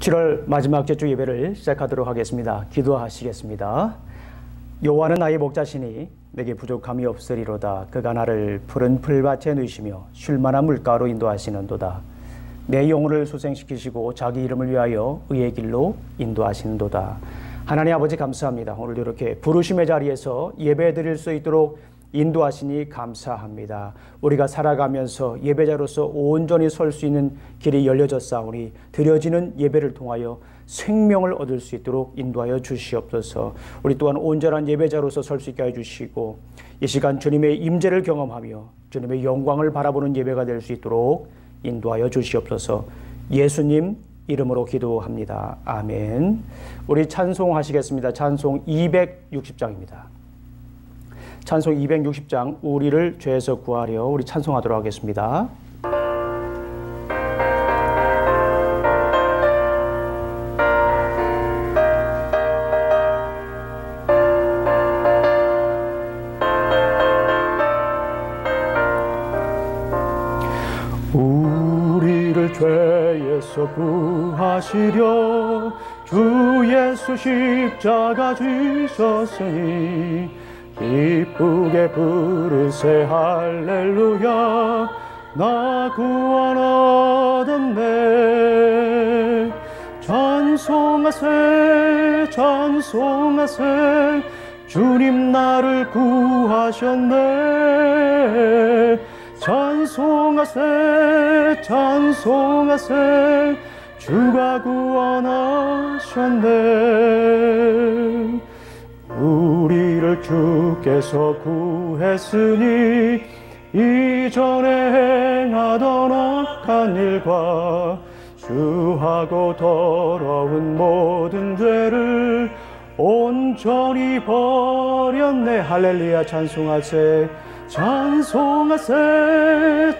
7월 마지막 제주 예배를 시작하도록 하겠습니다. 기도하시겠습니다. 여호와는 나의 목자시니 내게 부족함이 없으리로다. 그가 나를 푸른 풀밭에 누이시며 쉴만한 물가로 인도하시는도다. 내 영혼을 소생시키시고 자기 이름을 위하여 의의 길로 인도하시는도다. 하나님 아버지 감사합니다. 오늘도 이렇게 부르심의 자리에서 예배 드릴 수 있도록 인도하시니 감사합니다. 우리가 살아가면서 예배자로서 온전히 설 수 있는 길이 열려졌사오니 드려지는 예배를 통하여 생명을 얻을 수 있도록 인도하여 주시옵소서. 우리 또한 온전한 예배자로서 설 수 있게 해주시고 이 시간 주님의 임재를 경험하며 주님의 영광을 바라보는 예배가 될 수 있도록 인도하여 주시옵소서. 예수님 이름으로 기도합니다. 아멘. 우리 찬송하시겠습니다. 찬송 260장입니다. 찬송 260장 우리를 죄에서 구하려 우리 찬송하도록 하겠습니다. 우리를 죄에서 구하시려 주 예수 십자가 지셨으니 기쁘게 부르세 할렐루야. 나 구원 얻었네. 찬송하세 찬송하세 주님 나를 구하셨네. 찬송하세 찬송하세 주가 구원하셨네. 우리를 주께서 구했으니 이전에 행하던 악한 일과 주하고 더러운 모든 죄를 온전히 버렸네. 할렐루야. 찬송하세 찬송하세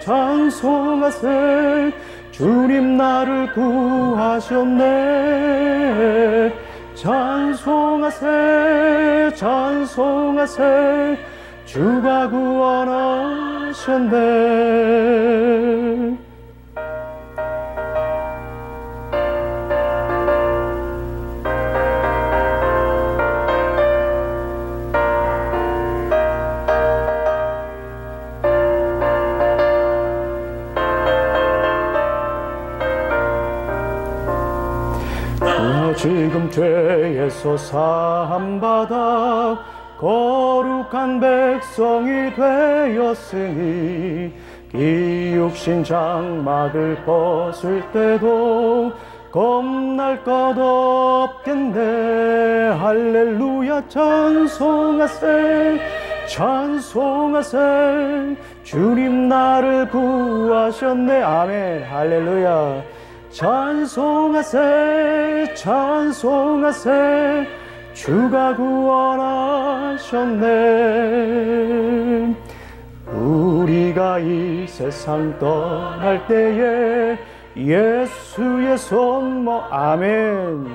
찬송하세 주님 나를 구하셨네. 찬송하세 찬송하세 주가 구원하셨네. 지금 죄에서 사함받아 거룩한 백성이 되었으니 이 육신 장막을 벗을 때도 겁날 것 없겠네. 할렐루야. 찬송하세 찬송하세 주님 나를 구하셨네. 아멘. 할렐루야. 찬송하세 찬송하세 주가 구원하셨네. 우리가 이 세상 떠날 때에 예수의 손모 아멘.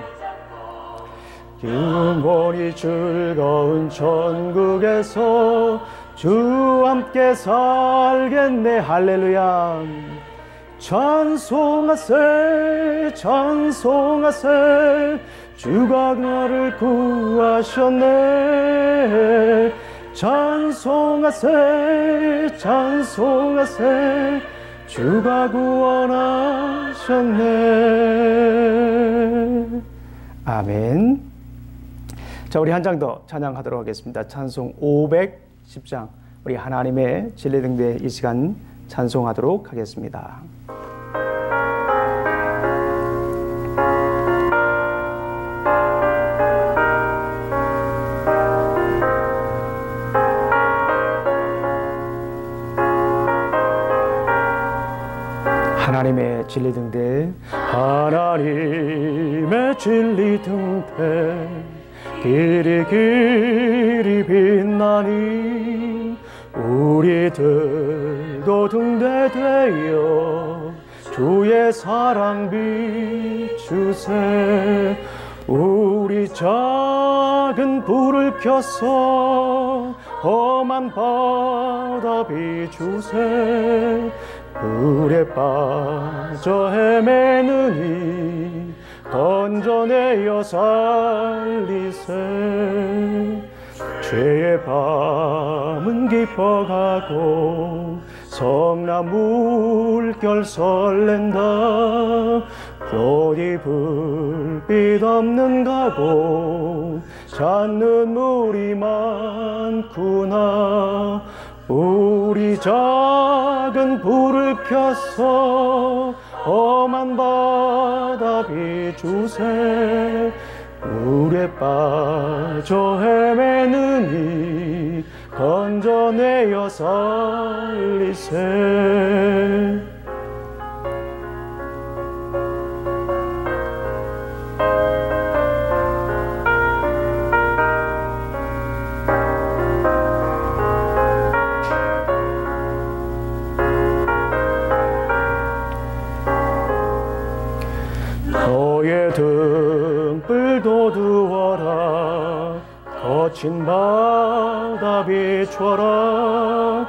영원히 즐거운 천국에서 주 함께 살겠네. 할렐루야. 찬송하세 찬송하세 주가 나를 구하셨네. 찬송하세 찬송하세 주가 구원하셨네. 아멘. 자, 우리 한 장 더 찬양하도록 하겠습니다. 찬송 510장 우리 하나님의 진리 등대 이 시간 찬송하도록 하겠습니다. 하나님의 진리 등대 하나님의 진리 등대 길이 길이 빛나니 우리들도 등대되어 주의 사랑 비추세. 우리 작은 불을 켜서 험한 바다 비추세. 불에 빠져 헤매느니 건져내어 살리세. 죄의 밤은 깊어가고 성나 물결 설렌다. 어디 불빛 없는 가고 잔눈물이 많구나. 우리 작은 불을 켜서 험한 바다 비추세. 물에 빠져 헤매느니 건져내어 살리세. 너의 등불 도두어라. 거친 바다 비춰라.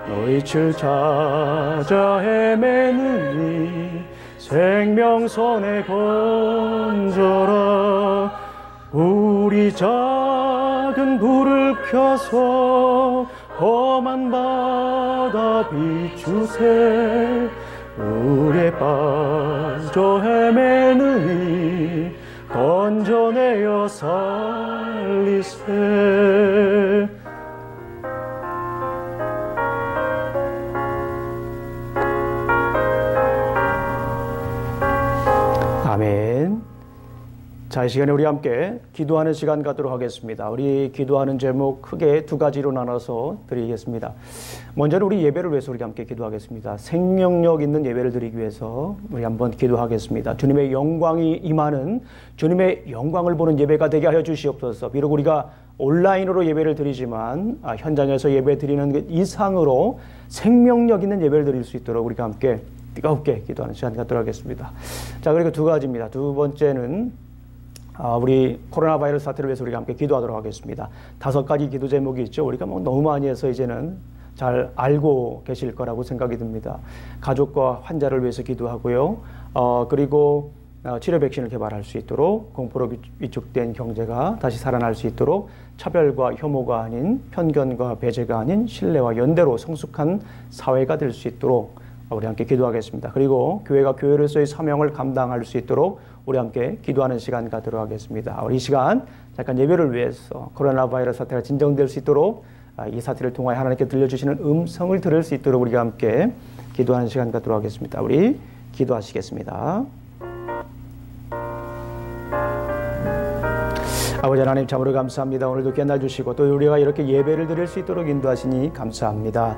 너희 칠 찾아 헤매느니 생명선에 건져라. 우리 작은 불을 켜서 험한 바다 비추세. 물에 빠져 헤매느니 건져내어 살리세. 아멘. 자, 이 시간에 우리 함께 기도하는 시간 갖도록 하겠습니다. 우리 기도하는 제목 크게 두 가지로 나눠서 드리겠습니다. 먼저는 우리 예배를 위해서 우리 함께 기도하겠습니다. 생명력 있는 예배를 드리기 위해서 우리 한번 기도하겠습니다. 주님의 영광이 임하는, 주님의 영광을 보는 예배가 되게 하여 주시옵소서. 비록 우리가 온라인으로 예배를 드리지만 현장에서 예배 드리는 그 이상으로 생명력 있는 예배를 드릴 수 있도록 우리가 함께 뜨겁게 기도하는 시간 갖도록 하겠습니다. 자, 그리고 두 가지입니다. 두 번째는 우리 코로나 바이러스 사태를 위해서 우리가 함께 기도하도록 하겠습니다. 5가지 기도 제목이 있죠. 우리가 너무 많이 해서 이제는 잘 알고 계실 거라고 생각이 듭니다. 가족과 환자를 위해서 기도하고요. 그리고 치료 백신을 개발할 수 있도록, 공포로 위축된 경제가 다시 살아날 수 있도록, 차별과 혐오가 아닌 편견과 배제가 아닌 신뢰와 연대로 성숙한 사회가 될 수 있도록 우리 함께 기도하겠습니다. 그리고 교회가 교회로서의 사명을 감당할 수 있도록 우리 함께 기도하는 시간 갖도록 하겠습니다. 우리 이 시간 잠깐 예배를 위해서 코로나 바이러스 사태가 진정될 수 있도록 이 사태를 통하여 하나님께 들려주시는 음성을 들을 수 있도록 우리가 함께 기도하는 시간 갖도록 하겠습니다. 우리 기도하시겠습니다. 아버지 하나님 참으로 감사합니다. 오늘도 귀한 날 주시고 또 우리가 이렇게 예배를 드릴 수 있도록 인도하시니 감사합니다.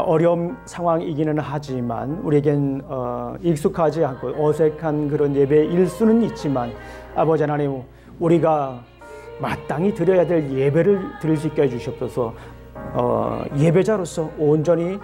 어려운 상황이기는 하지만 우리에겐 익숙하지 않고 어색한 그런 예배일 수는 있지만 아버지 하나님 우리가 마땅히 드려야 될 예배를 드릴 수 있게 해주시옵소서. 예배자로서 온전히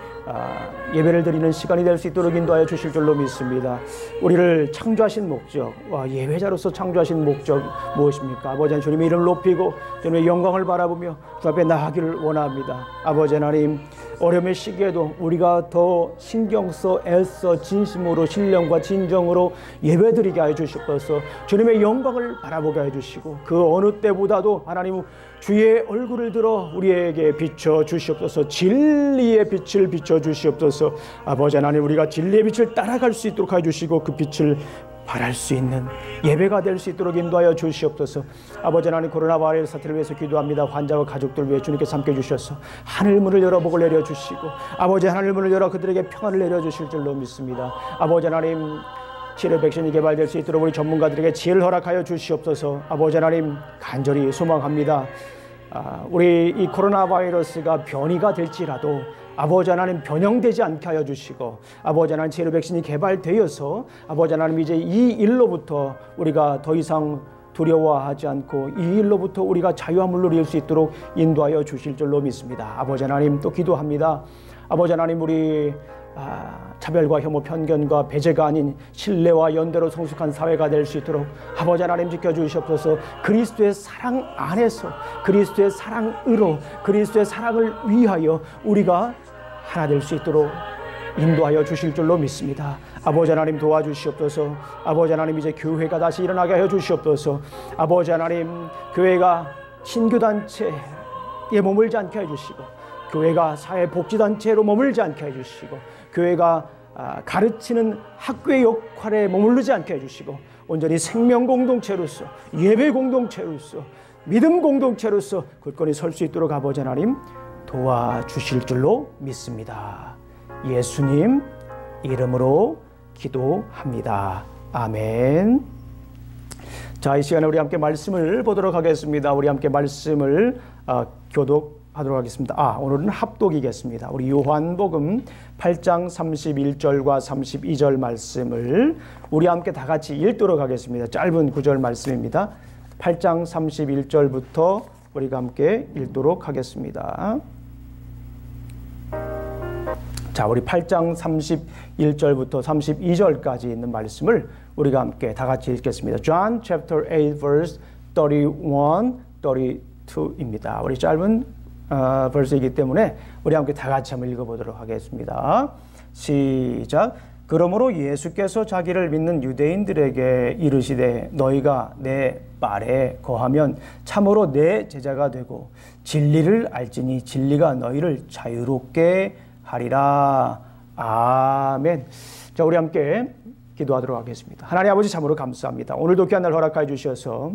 예배를 드리는 시간이 될 수 있도록 인도하여 주실 줄로 믿습니다. 우리를 창조하신 목적, 예배자로서 창조하신 목적 무엇입니까? 아버지 하나님 주님의 이름을 높이고 주님의 영광을 바라보며 주 앞에 나아가기를 원합니다. 아버지 하나님 어려움의 시기에도 우리가 더 신경써 애써 진심으로 신령과 진정으로 예배드리게 하여 주시옵소서. 주님의 영광을 바라보게 해 주시고 그 어느 때보다도 하나님 주의 얼굴을 들어 우리에게 비춰 주시옵소서. 진리의 빛을 비춰 주시옵소서. 아버지 하나님 우리가 진리의 빛을 따라갈 수 있도록 해 주시고 그 빛을 발할 수 있는 예배가 될 수 있도록 인도하여 주시옵소서. 아버지 하나님 코로나 바이러스 사태를 위해서 기도합니다. 환자와 가족들 위해 주님께서 함께 주셔서 하늘 문을 열어 복을 내려주시고 아버지 하늘 문을 열어 그들에게 평안을 내려주실 줄로 믿습니다. 아버지 하나님 치료 백신이 개발될 수 있도록 우리 전문가들에게 지혜를 허락하여 주시옵소서. 아버지 하나님 간절히 소망합니다. 우리 이 코로나 바이러스가 변이가 될지라도 아버지 하나님 변형되지 않게 하여 주시고 아버지 하나님 치료 백신이 개발되어서 아버지 하나님 이제 이 일로부터 우리가 더 이상 두려워하지 않고 이 일로부터 우리가 자유함을 누릴 수 있도록 인도하여 주실 줄로 믿습니다. 아버지 하나님 또 기도합니다. 아버지 하나님 우리 차별과 혐오 편견과 배제가 아닌 신뢰와 연대로 성숙한 사회가 될 수 있도록 아버지 하나님 지켜주시옵소서. 그리스도의 사랑 안에서 그리스도의 사랑으로 그리스도의 사랑을 위하여 우리가 하나 될 수 있도록 인도하여 주실 줄로 믿습니다. 아버지 하나님 도와주시옵소서. 아버지 하나님 이제 교회가 다시 일어나게 하여 주시옵소서. 아버지 하나님 교회가 신교단체에 머물지 않게 해주시고, 교회가 사회복지단체로 머물지 않게 해주시고, 교회가 가르치는 학교의 역할에 머무르지 않게 해주시고, 온전히 생명 공동체로서, 예배 공동체로서, 믿음 공동체로서 굳건히 설 수 있도록 아버지 하나님 도와주실 줄로 믿습니다. 예수님 이름으로 기도합니다. 아멘. 자, 이 시간에 우리 함께 말씀을 보도록 하겠습니다. 우리 함께 말씀을 교독하도록 하겠습니다. 오늘은 합독이겠습니다. 우리 요한복음 8장 31절과 32절 말씀을 우리 함께 다 같이 읽도록 하겠습니다. 짧은 구절 말씀입니다. 8장 31절부터 우리가 함께 읽도록 하겠습니다. 자, 우리 8장 31절부터 32절까지 있는 말씀을 우리가 함께 다 같이 읽겠습니다. John chapter 8 verse 31, 32입니다. 우리 짧은 verse이기 때문에 우리 함께 다 같이 한번 읽어보도록 하겠습니다. 시작. 그러므로 예수께서 자기를 믿는 유대인들에게 이르시되 너희가 내 말에 거하면 참으로 내 제자가 되고 진리를 알지니 진리가 너희를 자유롭게 하리라. 아멘. 자, 우리 함께 기도하도록 하겠습니다. 하나님 아버지 참으로 감사합니다. 오늘도 귀한 날 허락하여 주셔서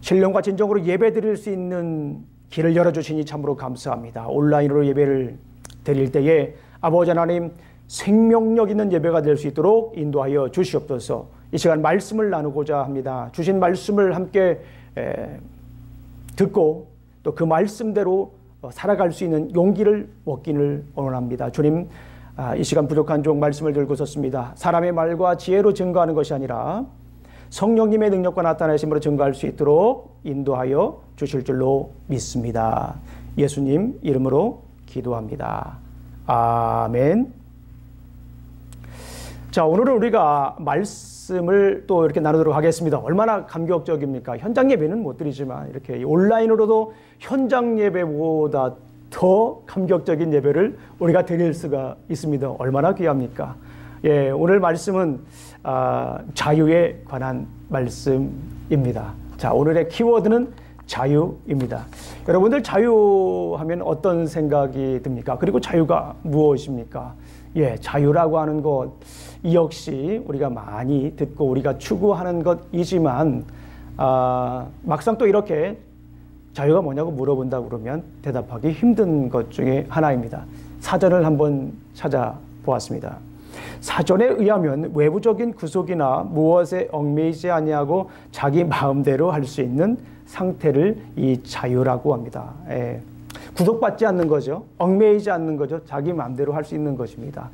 신령과 진정으로 예배 드릴 수 있는 길을 열어주시니 참으로 감사합니다. 온라인으로 예배를 드릴 때에 아버지 하나님 생명력 있는 예배가 될 수 있도록 인도하여 주시옵소서. 이 시간 말씀을 나누고자 합니다. 주신 말씀을 함께 듣고 또 그 말씀대로 살아갈 수 있는 용기를 얻기를 원합니다. 주님, 이 시간 부족한 종 말씀을 들고 섰습니다. 사람의 말과 지혜로 증거하는 것이 아니라 성령님의 능력과 나타내심으로 증거할 수 있도록 인도하여 주실 줄로 믿습니다. 예수님 이름으로 기도합니다. 아멘. 자, 오늘은 우리가 말씀을 또 이렇게 나누도록 하겠습니다. 얼마나 감격적입니까? 현장 예배는 못 드리지만 이렇게 온라인으로도 현장 예배보다 더 감격적인 예배를 우리가 드릴 수가 있습니다. 얼마나 귀합니까? 예, 오늘 말씀은 자유에 관한 말씀입니다. 자, 오늘의 키워드는 자유입니다. 여러분들 자유하면 어떤 생각이 듭니까? 그리고 자유가 무엇입니까? 예, 자유라고 하는 것, 이 역시 우리가 많이 듣고 우리가 추구하는 것이지만 막상 또 이렇게 자유가 뭐냐고 물어본다 그러면 대답하기 힘든 것 중에 하나입니다. 사전을 한번 찾아보았습니다. 사전에 의하면 외부적인 구속이나 무엇에 얽매이지 아니하고 자기 마음대로 할 수 있는 상태를 이 자유라고 합니다. 예. 구속받지 않는 거죠. 얽매이지 않는 거죠. 자기 마음대로 할 수 있는 것입니다.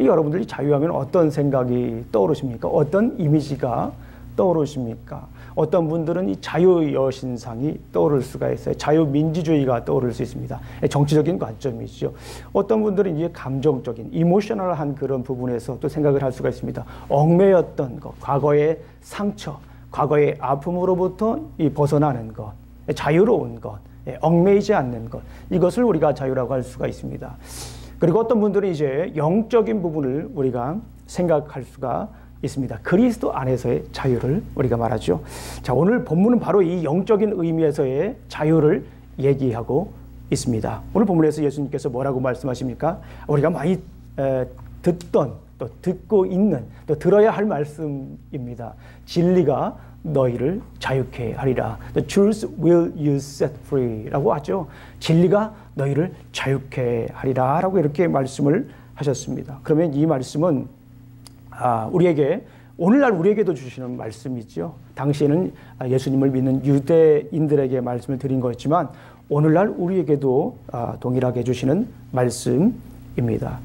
여러분들이 자유하면 어떤 생각이 떠오르십니까? 어떤 이미지가 떠오르십니까? 어떤 분들은 이 자유 여신상이 떠오를 수가 있어요. 자유민주주의가 떠오를 수 있습니다. 정치적인 관점이죠. 어떤 분들은 이제 감정적인, 이모셔널한 그런 부분에서 또 생각을 할 수가 있습니다. 얽매였던 것, 과거의 상처, 과거의 아픔으로부터 이 벗어나는 것, 자유로운 것, 얽매이지 않는 것, 이것을 우리가 자유라고 할 수가 있습니다. 그리고 어떤 분들은 이제 영적인 부분을 우리가 생각할 수가 있습니다. 그리스도 안에서의 자유를 우리가 말하죠. 자, 오늘 본문은 바로 이 영적인 의미에서의 자유를 얘기하고 있습니다. 오늘 본문에서 예수님께서 뭐라고 말씀하십니까? 우리가 많이 듣던, 또 듣고 있는, 또 들어야 할 말씀입니다. 진리가 너희를 자유케 하리라. The truth will you set free 라고 하죠. 진리가 너희를 자유케 하리라 라고 이렇게 말씀을 하셨습니다. 그러면 이 말씀은 우리에게, 오늘날 우리에게도 주시는 말씀이죠. 당시에는 예수님을 믿는 유대인들에게 말씀을 드린 거였지만 오늘날 우리에게도 동일하게 주시는 말씀입니다.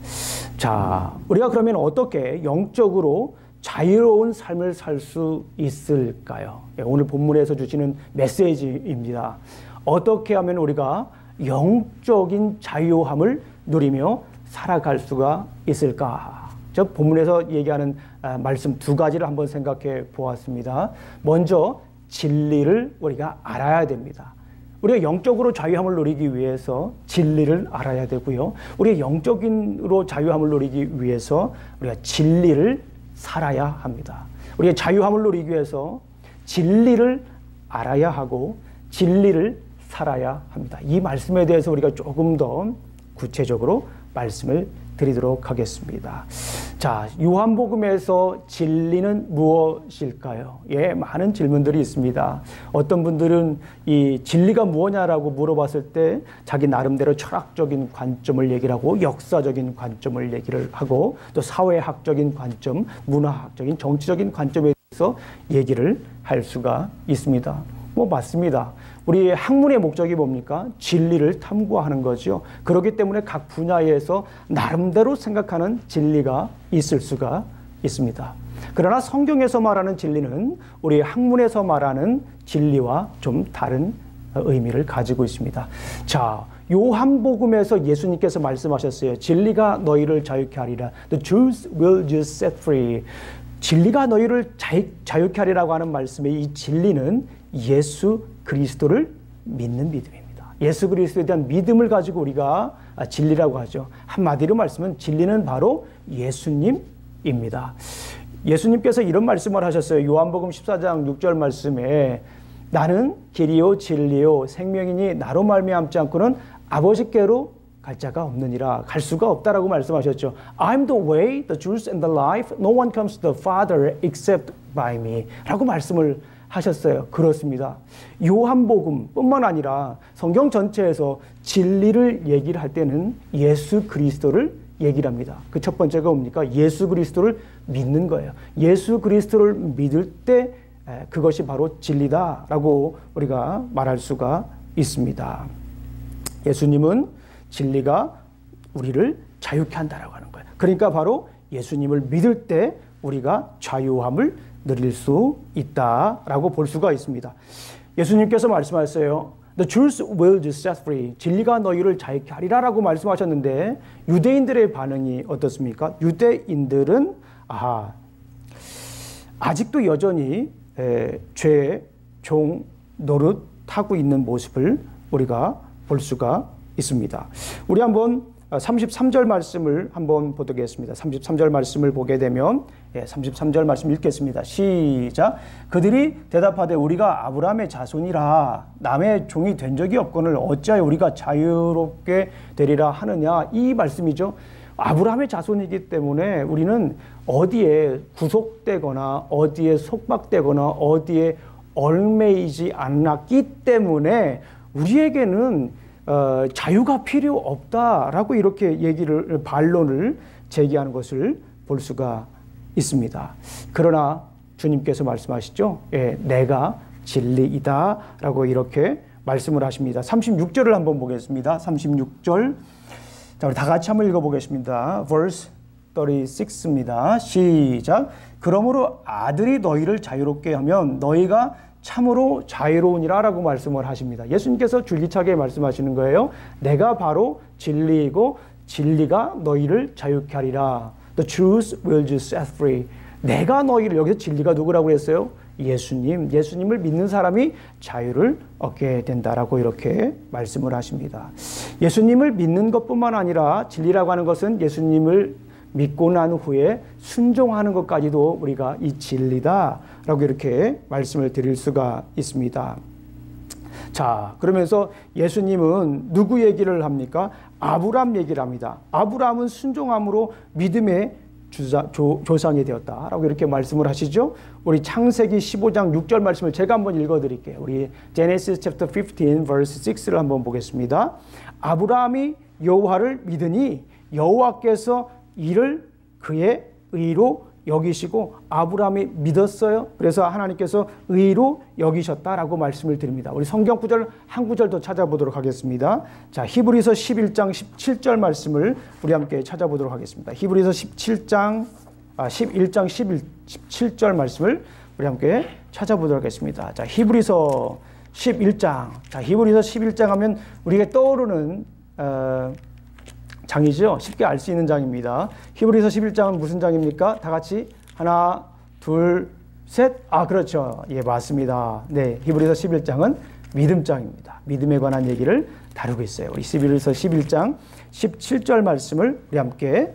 자, 우리가 그러면 어떻게 영적으로 자유로운 삶을 살 수 있을까요? 오늘 본문에서 주시는 메시지입니다. 어떻게 하면 우리가 영적인 자유함을 누리며 살아갈 수가 있을까? 저 본문에서 얘기하는 말씀 두 가지를 한번 생각해 보았습니다. 먼저 진리를 우리가 알아야 됩니다. 우리가 영적으로 자유함을 누리기 위해서 진리를 알아야 되고요. 우리가 영적인으로 자유함을 누리기 위해서 우리가 진리를 살아야 합니다. 우리가 자유함을 누리기 위해서 진리를 알아야 하고 진리를 살아야 합니다. 이 말씀에 대해서 우리가 조금 더 구체적으로 말씀을 드리도록 하겠습니다. 자, 요한복음에서 진리는 무엇일까요? 예, 많은 질문들이 있습니다. 어떤 분들은 이 진리가 무엇냐라고 물어봤을 때 자기 나름대로 철학적인 관점을 얘기를 하고 역사적인 관점을 얘기를 하고 또 사회학적인 관점, 문화학적인, 정치적인 관점에 대해서 얘기를 할 수가 있습니다. 맞습니다. 우리 학문의 목적이 뭡니까? 진리를 탐구하는 거죠. 그렇기 때문에 각 분야에서 나름대로 생각하는 진리가 있을 수가 있습니다. 그러나 성경에서 말하는 진리는 우리 학문에서 말하는 진리와 좀 다른 의미를 가지고 있습니다. 자, 요한복음에서 예수님께서 말씀하셨어요. 진리가 너희를 자유케 하리라. The truth will you set free. 진리가 너희를 자유케 하리라고 하는 말씀의 이 진리는 예수 그리스도를 믿는 믿음입니다. 예수 그리스도에 대한 믿음을 가지고 우리가 진리라고 하죠. 한마디로 말씀은 진리는 바로 예수님입니다. 예수님께서 이런 말씀을 하셨어요. 요한복음 14장 6절 말씀에 나는 길이요 진리요 생명이니 나로 말미암지 않고는 아버지께로 갈 자가 없느니라. 갈 수가 없다라고 말씀하셨죠. I'm the way, the truth and the life. No one comes to the Father except by me. 라고 말씀을 하셨어요. 그렇습니다. 요한복음뿐만 아니라 성경 전체에서 진리를 얘기를 할 때는 예수 그리스도를 얘기를 합니다. 그 첫 번째가 뭡니까? 예수 그리스도를 믿는 거예요. 예수 그리스도를 믿을 때 그것이 바로 진리다라고 우리가 말할 수가 있습니다. 예수님은 진리가 우리를 자유케 한다라고 하는 거예요. 그러니까 바로 예수님을 믿을 때 우리가 자유함을 누릴 수 있다라고 볼 수가 있습니다. 예수님께서 말씀하셨어요. The truth will you set free. 진리가 너희를 자유케 하리라라고 말씀하셨는데 유대인들의 반응이 어떻습니까? 유대인들은 아직도 여전히 죄의 종 노릇하고 있는 모습을 우리가 볼 수가 있습니다. 우리 한번 33절 말씀을 한번 보겠습니다. 33절 말씀을 보게 되면 33절 말씀 읽겠습니다. 시작. 그들이 대답하되 우리가 아브라함의 자손이라 남의 종이 된 적이 없거늘 어찌하여 우리가 자유롭게 되리라 하느냐. 이 말씀이죠. 아브라함의 자손이기 때문에 우리는 어디에 구속되거나 어디에 속박되거나 어디에 얽매이지 않았기 때문에 우리에게는 자유가 필요 없다라고 이렇게 반론을 제기하는 것을 볼 수가 있습니다. 그러나 주님께서 말씀하시죠. 내가 진리이다라고 이렇게 말씀을 하십니다. 36절을 한번 보겠습니다. 36절. 자, 우리 다 같이 한번 읽어보겠습니다. verse 36입니다. 시작. 그러므로 아들이 너희를 자유롭게 하면 너희가 참으로 자유로우니라 라고 말씀을 하십니다. 예수님께서 줄기차게 말씀하시는 거예요. 내가 바로 진리이고 진리가 너희를 자유케 하리라. The truth will you set free. 내가 너희를, 여기서 진리가 누구라고 했어요? 예수님을 믿는 사람이 자유를 얻게 된다라고 이렇게 말씀을 하십니다. 예수님을 믿는 것뿐만 아니라 진리라고 하는 것은 예수님을 믿고 난 후에 순종하는 것까지도 우리가 이 진리다라고 이렇게 말씀을 드릴 수가 있습니다. 자, 그러면서 예수님은 누구 얘기를 합니까? 아브라함 얘기를 합니다. 아브라함은 순종함으로 믿음의 조상이 되었다라고 이렇게 말씀을 하시죠. 우리 창세기 15장 6절 말씀을 제가 한번 읽어드릴게요. 우리 Genesis chapter 15 verse 6를 한번 보겠습니다. 아브라함이 여호와를 믿으니 여호와께서 이를 그의 의로 여기시고 아브라함이 믿었어요. 그래서 하나님께서 의로 여기셨다라고 말씀을 드립니다. 우리 성경 구절 한 구절 더 찾아보도록 하겠습니다. 자, 히브리서 11장 17절 말씀을 우리 함께 찾아보도록 하겠습니다. 히브리서 11장 17절 말씀을 우리 함께 찾아보도록 하겠습니다. 자, 히브리서 11장. 자, 히브리서 11장 하면 우리가 떠오르는 장이죠. 쉽게 알 수 있는 장입니다. 히브리서 11장은 무슨 장입니까? 다 같이 하나, 둘, 셋. 그렇죠. 예, 맞습니다. 네, 히브리서 11장은 믿음장입니다. 믿음에 관한 얘기를 다루고 있어요. 우리 11서 11장 17절 말씀을 우리 함께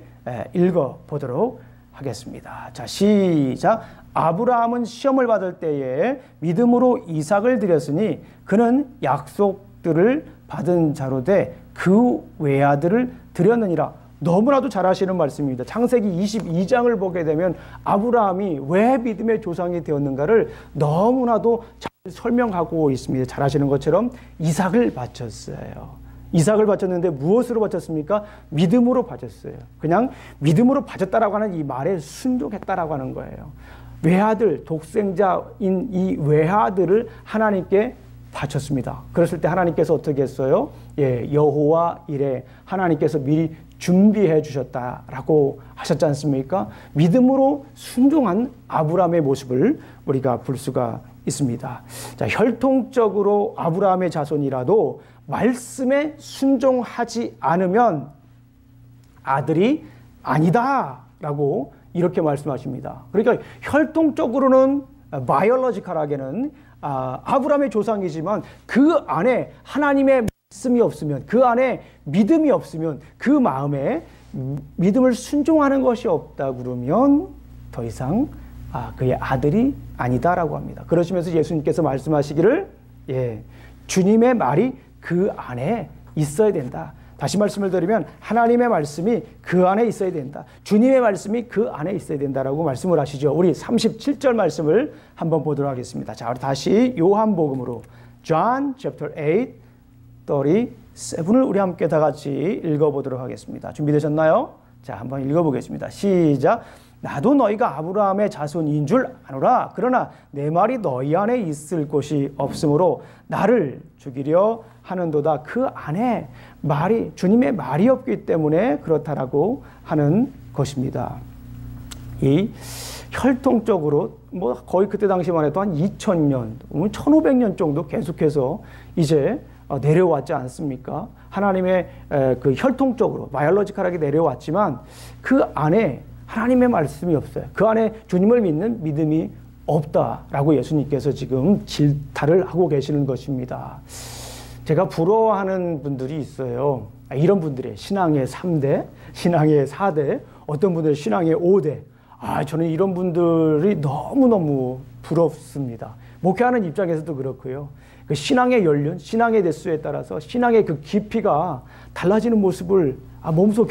읽어보도록 하겠습니다. 자, 시작. 아브라함은 시험을 받을 때에 믿음으로 이삭을 드렸으니 그는 약속들을 받은 자로 돼 그 외아들을 드렸느니라. 너무나도 잘 아시는 말씀입니다. 창세기 22장을 보게 되면 아브라함이 왜 믿음의 조상이 되었는가를 너무나도 잘 설명하고 있습니다. 잘 아시는 것처럼 이삭을 바쳤어요. 이삭을 바쳤는데 무엇으로 바쳤습니까? 믿음으로 바쳤어요. 그냥 믿음으로 바쳤다라고 하는 이 말에 순종했다라고 하는 거예요. 외아들, 독생자인 이 외아들을 하나님께 바쳤습니다. 그랬을 때 하나님께서 어떻게 했어요? 여호와 이레, 하나님께서 미리 준비해 주셨다라고 하셨지 않습니까? 믿음으로 순종한 아브라함의 모습을 우리가 볼 수가 있습니다. 자, 혈통적으로 아브라함의 자손이라도 말씀에 순종하지 않으면 아들이 아니다라고 이렇게 말씀하십니다. 그러니까 혈통적으로는 바이올로지컬하게는 아브라함의 조상이지만 그 안에 하나님의 말씀이 없으면, 그 안에 믿음이 없으면, 그 마음에 믿음을 순종하는 것이 없다 그러면 더 이상 그의 아들이 아니다라고 합니다. 그러시면서 예수님께서 말씀하시기를 주님의 말이 그 안에 있어야 된다. 다시 말씀을 드리면 하나님의 말씀이 그 안에 있어야 된다. 주님의 말씀이 그 안에 있어야 된다라고 말씀을 하시죠. 우리 37절 말씀을 한번 보도록 하겠습니다. 자, 우리 다시 요한복음으로 John chapter 8, 37을 우리 함께 다 같이 읽어보도록 하겠습니다. 준비되셨나요? 자, 한번 읽어보겠습니다. 시작. 나도 너희가 아브라함의 자손인 줄 아노라. 그러나 내 말이 너희 안에 있을 곳이 없으므로 나를 죽이려 하는도다. 그 안에 말이, 주님의 말이 없기 때문에 그렇다라고 하는 것입니다. 이 혈통적으로 거의 그때 당시만 해도 한 2000년, 1500년 정도 계속해서 이제 내려왔지 않습니까? 하나님의 그 혈통적으로 바이올로지컬하게 내려왔지만 그 안에 하나님의 말씀이 없어요. 그 안에 주님을 믿는 믿음이 없다라고 예수님께서 지금 질타를 하고 계시는 것입니다. 제가 부러워하는 분들이 있어요. 이런 분들이 신앙의 3대, 신앙의 4대, 어떤 분들은 신앙의 5대. 저는 이런 분들이 너무너무 부럽습니다. 목회하는 입장에서도 그렇고요. 그 신앙의 연륜, 신앙의 대수에 따라서 신앙의 그 깊이가 달라지는 모습을 몸소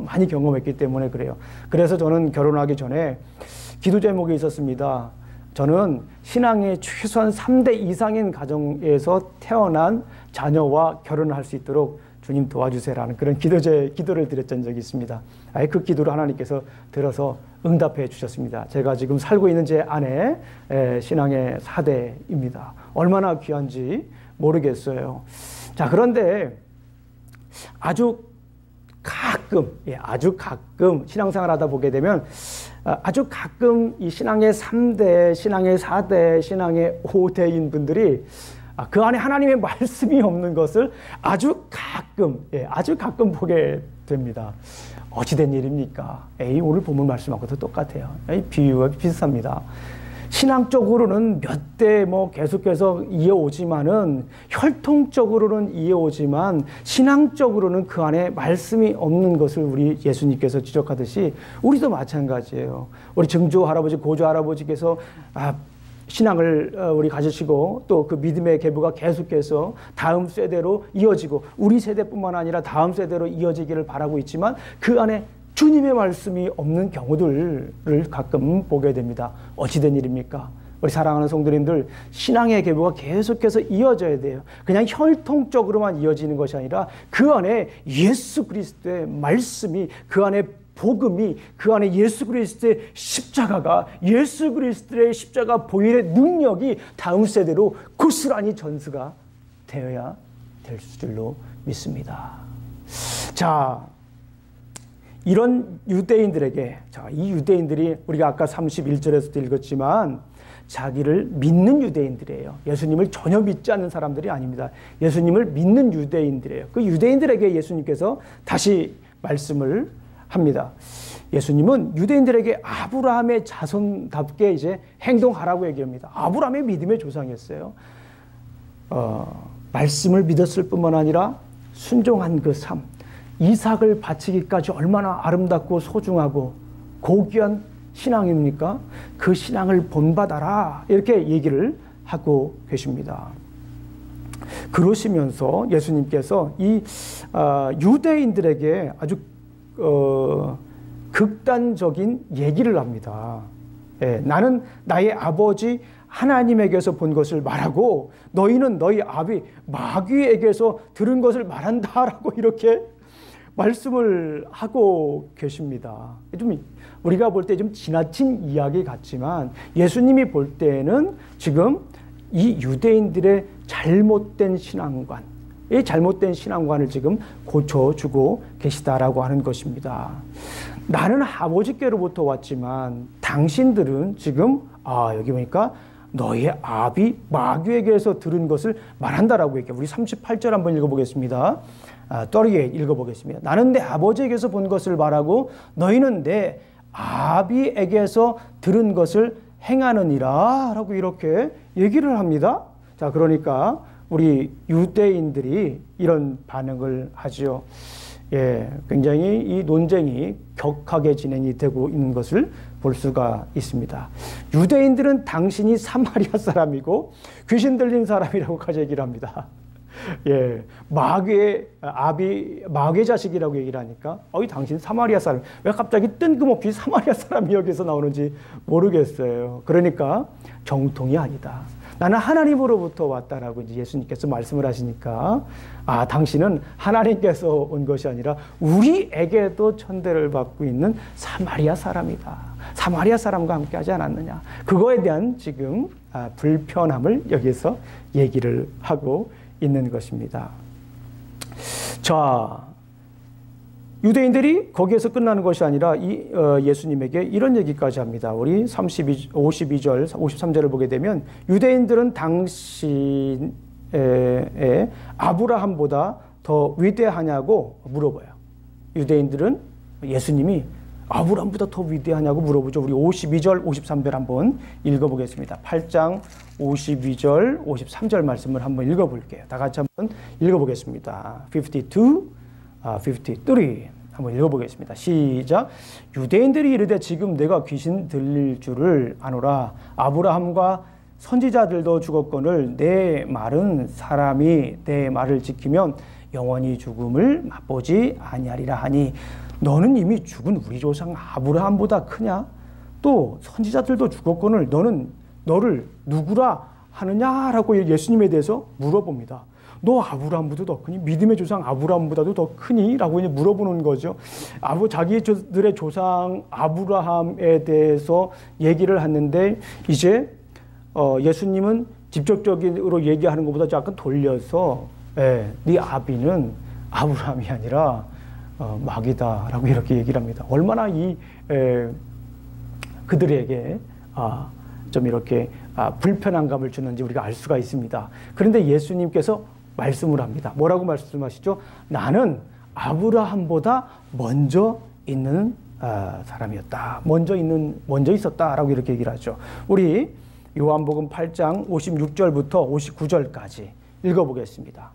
많이 경험했기 때문에 그래요. 그래서 저는 결혼하기 전에 기도 제목이 있었습니다. 저는 신앙의 최소한 3대 이상인 가정에서 태어난 자녀와 결혼을 할 수 있도록 주님 도와주세요라는 그런 기도를 드렸던 적이 있습니다. 그 기도를 하나님께서 들어서 응답해 주셨습니다. 제가 지금 살고 있는 제 아내 신앙의 4대입니다. 얼마나 귀한지 모르겠어요. 자, 그런데 아주 가끔 신앙생활 하다 보게 되면 아주 가끔 이 신앙의 3대, 신앙의 4대, 신앙의 5대인 분들이 그 안에 하나님의 말씀이 없는 것을 아주 가끔 보게 됩니다. 어찌된 일입니까? 오늘 본문 말씀하고도 똑같아요. 비유가 비슷합니다. 신앙적으로는 몇 대 계속해서 이어오지만은, 혈통적으로는 이어오지만 신앙적으로는 그 안에 말씀이 없는 것을 우리 예수님께서 지적하듯이 우리도 마찬가지예요. 우리 증조 할아버지, 고조 할아버지께서 신앙을 우리 가지시고 또 그 믿음의 계보가 계속해서 다음 세대로 이어지고 우리 세대뿐만 아니라 다음 세대로 이어지기를 바라고 있지만 그 안에 주님의 말씀이 없는 경우들을 가끔 보게 됩니다. 어찌된 일입니까? 우리 사랑하는 성도님들, 신앙의 계보가 계속해서 이어져야 돼요. 그냥 혈통적으로만 이어지는 것이 아니라 그 안에 예수 그리스도의 말씀이, 그 안에 복음이, 그 안에 예수 그리스도의 십자가가, 예수 그리스도의 십자가 보혈의 능력이 다음 세대로 고스란히 전수가 되어야 될 줄로 믿습니다. 자, 이런 유대인들에게, 이 유대인들이 우리가 아까 31절에서도 읽었지만 자기를 믿는 유대인들이에요. 예수님을 전혀 믿지 않는 사람들이 아닙니다. 예수님을 믿는 유대인들이에요. 그 유대인들에게 예수님께서 다시 말씀을 합니다. 예수님은 유대인들에게 아브라함의 자손답게 이제 행동하라고 얘기합니다. 아브라함의 믿음의 조상이었어요. 말씀을 믿었을 뿐만 아니라 순종한 그 삶, 이삭을 바치기까지 얼마나 아름답고 소중하고 고귀한 신앙입니까? 그 신앙을 본받아라 이렇게 얘기를 하고 계십니다. 그러시면서 예수님께서 이 유대인들에게 아주 극단적인 얘기를 합니다. 나는 나의 아버지 하나님에게서 본 것을 말하고 너희는 너희 아비 마귀에게서 들은 것을 말한다라고 이렇게 말씀을 하고 계십니다. 좀 우리가 볼 때 좀 지나친 이야기 같지만 예수님이 볼 때는 지금 이 유대인들의 잘못된 신앙관, 이 잘못된 신앙관을 지금 고쳐주고 계시다라고 하는 것입니다. 나는 아버지께로부터 왔지만 당신들은 지금 여기 보니까 너의 아비 마귀에게서 들은 것을 말한다라고 얘기해요. 우리 38절 한번 읽어보겠습니다. 38 읽어보겠습니다. 나는 내 아버지에게서 본 것을 말하고 너희는 내 아비에게서 들은 것을 행하느니라 라고 이렇게 얘기를 합니다. 자, 그러니까 우리 유대인들이 이런 반응을 하지요. 굉장히 이 논쟁이 격하게 진행이 되고 있는 것을 볼 수가 있습니다. 유대인들은 당신이 사마리아 사람이고 귀신 들린 사람이라고까지 얘기를 합니다. 마귀의 자식이라고 얘기를 하니까 당신 사마리아 사람, 왜 갑자기 뜬금없이 사마리아 사람이 여기서 나오는지 모르겠어요. 그러니까 정통이 아니다. 나는 하나님으로부터 왔다라고 이제 예수님께서 말씀을 하시니까 당신은 하나님께서 온 것이 아니라 우리에게도 천대를 받고 있는 사마리아 사람이다. 사마리아 사람과 함께 하지 않았느냐. 그거에 대한 지금 불편함을 여기서 얘기를 하고 있는 것입니다. 자, 유대인들이 거기에서 끝나는 것이 아니라 예수님에게 이런 얘기까지 합니다. 우리 52절, 53절을 보게 되면 유대인들은 당신의 아브라함보다 더 위대하냐고 물어봐요. 유대인들은 예수님이 아브라함보다 더 위대하냐고 물어보죠. 우리 52절, 53절 한번 읽어보겠습니다. 8장 52절, 53절 말씀을 한번 읽어볼게요. 다 같이 한번 읽어보겠습니다. 52, 53 한번 읽어보겠습니다. 시작. 유대인들이 이르되 지금 내가 귀신 들릴 줄을 아노라. 아브라함과 선지자들도 죽었거늘 내 말은 사람이 내 말을 지키면 영원히 죽음을 맛보지 아니하리라 하니 너는 이미 죽은 우리 조상 아브라함보다 크냐? 또 선지자들도 죽었거늘 너를 누구라 하느냐라고 예수님에 대해서 물어봅니다. 너 아브라함보다 더 크니? 믿음의 조상 아브라함보다도 더 크니? 라고 이제 물어보는 거죠. 자기들의 조상 아브라함에 대해서 얘기를 했는데 이제 예수님은 직접적으로 얘기하는 것보다 약간 돌려서 네 아비는 아브라함이 아니라 마귀다라고 이렇게 얘기를 합니다. 얼마나 그들에게 좀 이렇게 불편한 감을 주는지 우리가 알 수가 있습니다. 그런데 예수님께서 말씀을 합니다. 뭐라고 말씀하시죠? 나는 아브라함보다 먼저 있는 사람이었다. 먼저 있었다라고 이렇게 얘기를 하죠. 우리 요한복음 8장 56절부터 59절까지 읽어보겠습니다.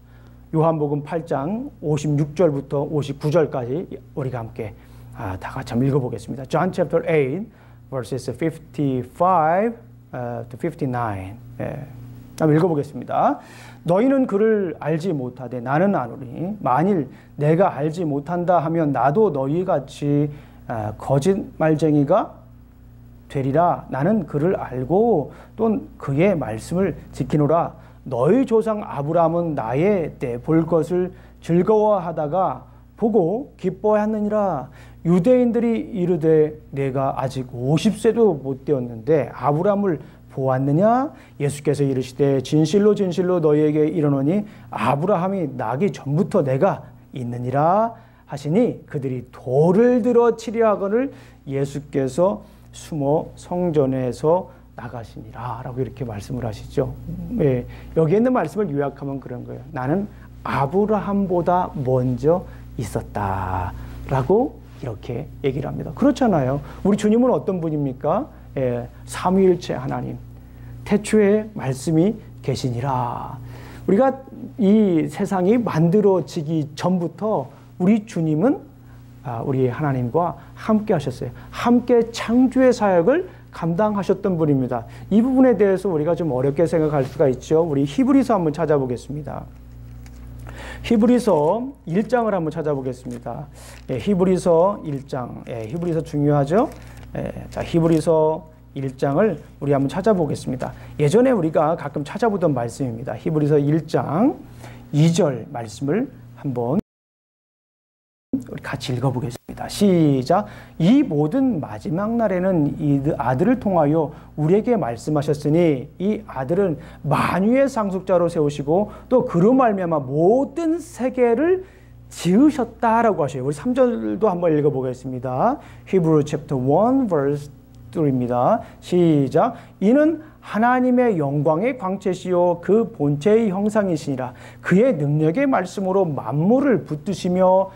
요한복음 8장 56절부터 59절까지 우리가 함께 다 같이 한번 읽어보겠습니다. John chapter 8 verses 55 to 59. 한번 읽어보겠습니다. 너희는 그를 알지 못하되 나는 아노니 만일 내가 알지 못한다 하면 나도 너희같이 거짓말쟁이가 되리라. 나는 그를 알고 또 그의 말씀을 지키노라. 너희 조상 아브라함은 나의 때 볼 것을 즐거워하다가 보고 기뻐하느니라. 유대인들이 이르되 내가 아직 50세도 못 되었는데 아브라함을 보았느냐? 예수께서 이르시되 진실로 진실로 너희에게 이르노니 아브라함이 나기 전부터 내가 있느니라 하시니 그들이 돌을 들어 치려 하거늘 예수께서 숨어 성전에서 나가시니라 라고 이렇게 말씀을 하시죠. 여기 있는 말씀을 요약하면 그런 거예요. 나는 아브라함보다 먼저 있었다 라고 이렇게 얘기를 합니다. 그렇잖아요. 우리 주님은 어떤 분입니까? 삼위일체 하나님, 태초에 말씀이 계시니라. 우리가 이 세상이 만들어지기 전부터 우리 주님은 우리 하나님과 함께 하셨어요. 함께 창조의 사역을 감당하셨던 분입니다. 이 부분에 대해서 우리가 좀 어렵게 생각할 수가 있죠. 우리 히브리서 한번 찾아보겠습니다. 히브리서 1장을 한번 찾아보겠습니다. 히브리서 1장. 히브리서 중요하죠. 자, 히브리서 1장을 우리 한번 찾아보겠습니다. 예전에 우리가 가끔 찾아보던 말씀입니다. 히브리서 1장 2절 말씀을 한번 우리 같이 읽어보겠습니다. 시작. 이 모든 마지막 날에는 이 아들을 통하여 우리에게 말씀하셨으니 이 아들은 만유의 상속자로 세우시고 또 그로 말미암아 모든 세계를 지으셨다라고 하셔요. 우리 3절도 한번 읽어보겠습니다. Hebrew chapter 1 verse 3입니다. 시작. 이는 하나님의 영광의 광채시요 그 본체의 형상이시니라. 그의 능력의 말씀으로 만물을 붙드시며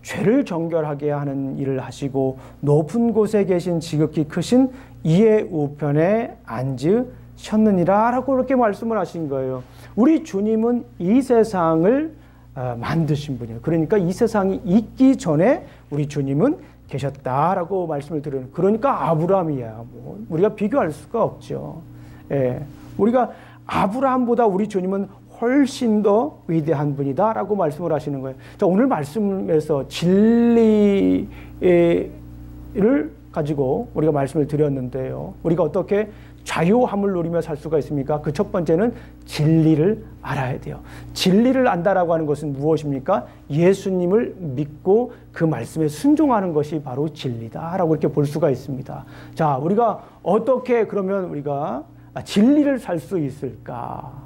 죄를 정결하게 하는 일을 하시고 높은 곳에 계신 지극히 크신 이의 우편에 앉으셨느니라 라고 이렇게 말씀을 하신 거예요. 우리 주님은 이 세상을 만드신 분이에요. 그러니까 이 세상이 있기 전에 우리 주님은 계셨다라고 말씀을 드려요. 그러니까 아브라함이야. 우리가 비교할 수가 없죠. 우리가 아브라함보다 우리 주님은 훨씬 더 위대한 분이다 라고 말씀을 하시는 거예요. 자, 오늘 말씀에서 진리를 가지고 우리가 말씀을 드렸는데요. 우리가 어떻게 자유함을 누리며 살 수가 있습니까? 그 첫 번째는 진리를 알아야 돼요. 진리를 안다라고 하는 것은 무엇입니까? 예수님을 믿고 그 말씀에 순종하는 것이 바로 진리다라고 이렇게 볼 수가 있습니다. 자, 우리가 어떻게 그러면 우리가 진리를 살 수 있을까?